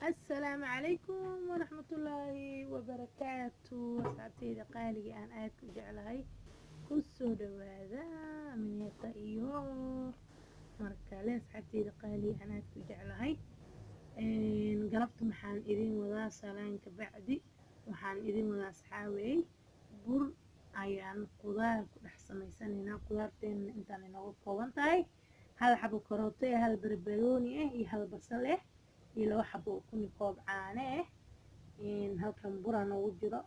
السلام عليكم ورحمة الله وبركاته. أصحابتي قالي أنا آد جعلهاي كسو دواذا من يطيو مركالي. أصحابتي قالي أنا آد جعلهاي قربت محان إذين وذا سالان كبعدي وحان إذين وذا صحاوي بر أيان قدار كدحسن يسانينا قدارتين انتاني نوغو كوانتاي. هذا حبو كروتي هذا بربروني هذا بصل ilo xabo kuni koob caano halkan bura noogu jiro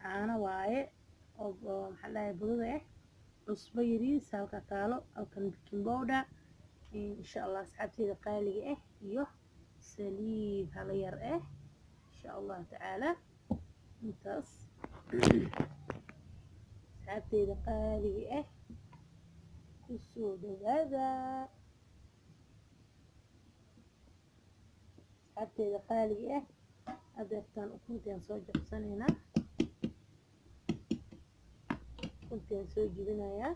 caano waaye oo maxaa dhahay budada cusbo yariis halka taalo halkan baking powder insha Allah asxaabteyda qaaliga iyo saliid hala yar insha Allah tacaala intaas asxaabteyda qaaliga kusoo dhawaada asxaabteyda qaaliga adeertaan ukuntaan soo jabsanaynaa ukuntaan soo jibinayaa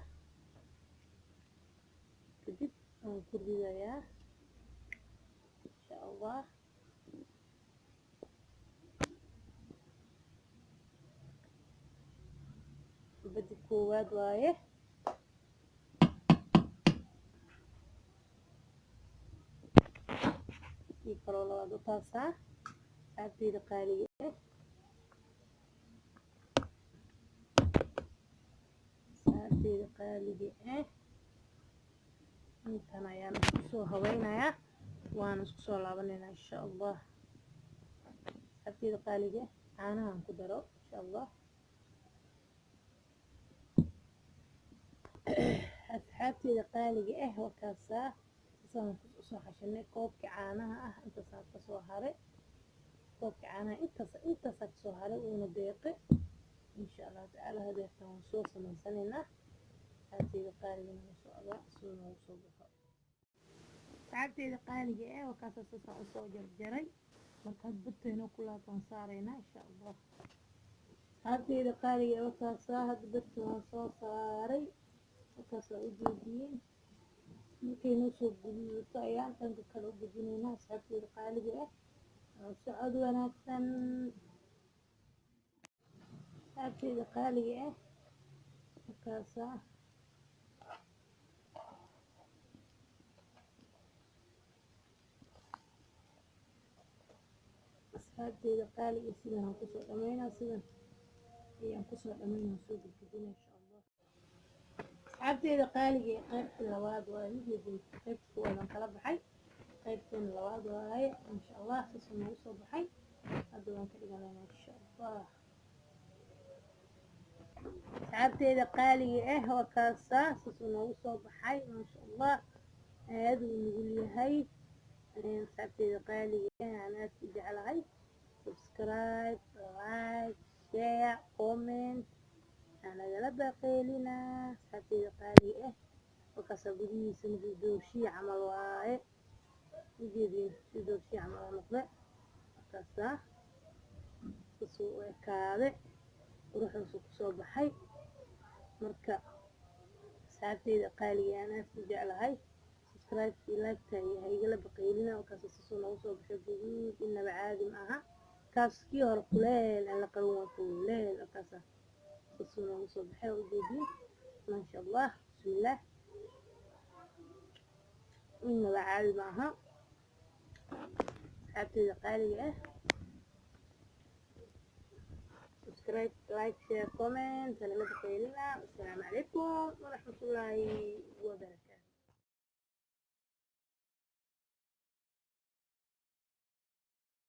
kadib aan ku ridayaa insha Allah badi koowaad waaye kaloo labaad u taasaa asxaabteyda qaaliga intan ayaan isku soo haweynayaa waana isku soo laabanaynaa insha Allah. asxaabteyda qaaliga caanahan ku daro insha Allah. asxaabteyda qaaliga wakaasaa saan soo xashanay koobka caanaha inta saad ka soo haray koobka caanaha inta saad soo haray uuna deeqay insha Allah tacaala hadeertan waan soo sameysanaynaa asxaabteyda qaaliga soo soo baxo asxaabteyda qaaliga wakaasaa saan u soo jarjaray markaad badteena ku laabtaan saaraynaa insha Allah. asxaabteyda qaaliga wakaasaa hadda badta waan soo saaray wakaasaa u jeediyeen markay noo soo guduudato ayaan dhanka kale u gudinaynaa asxaabteyda qaaliga socod wanaagsan. asxaabteyda qaaliga markaasaa asxaabteyda qaaliga sidan aan kusoo dhameynaa sidan ayaan kusoo dhameynaa soo gudbina insha Allah. asxaabteyda qaaliga qaybta labaad waa qaybta koowaad kala baxay qaybtan labaad waaye insha Allah soo nagu soo baxay hadda waan ka dhiganaynaa insha Allah. asxaabteyda qaaliga wakaasaa soo nagu soo baxay insha Allah aad uu nugul yahay. asxaabteyda qaaliga aan aad ku jeclahay subscribe like share comment nagala baqeelina. asxaabteyda qaaliga wakaasaa gudihiisa midii doorshiya camal waaye ujeedin sidii doorshiya camal noqde wakaasaa soo ekaaday quruxdiisu kusoo baxay. marka asxaabteyda qaaliga aan aad ku jeclahay subscribe like ha igala baqeelina wakaasaa soo nagu soo baxay guduud inaba caadi ma aha kaas kii hore kuleel aan la qaban waa kuleel wakaasaa soo nagu soo baxay ujeedin ما شاء الله بسم الله إنه عالي معها حابتي قالي سبسكرايب لايك شير كومنت. سلام عليكم ورحمة الله وبركاته.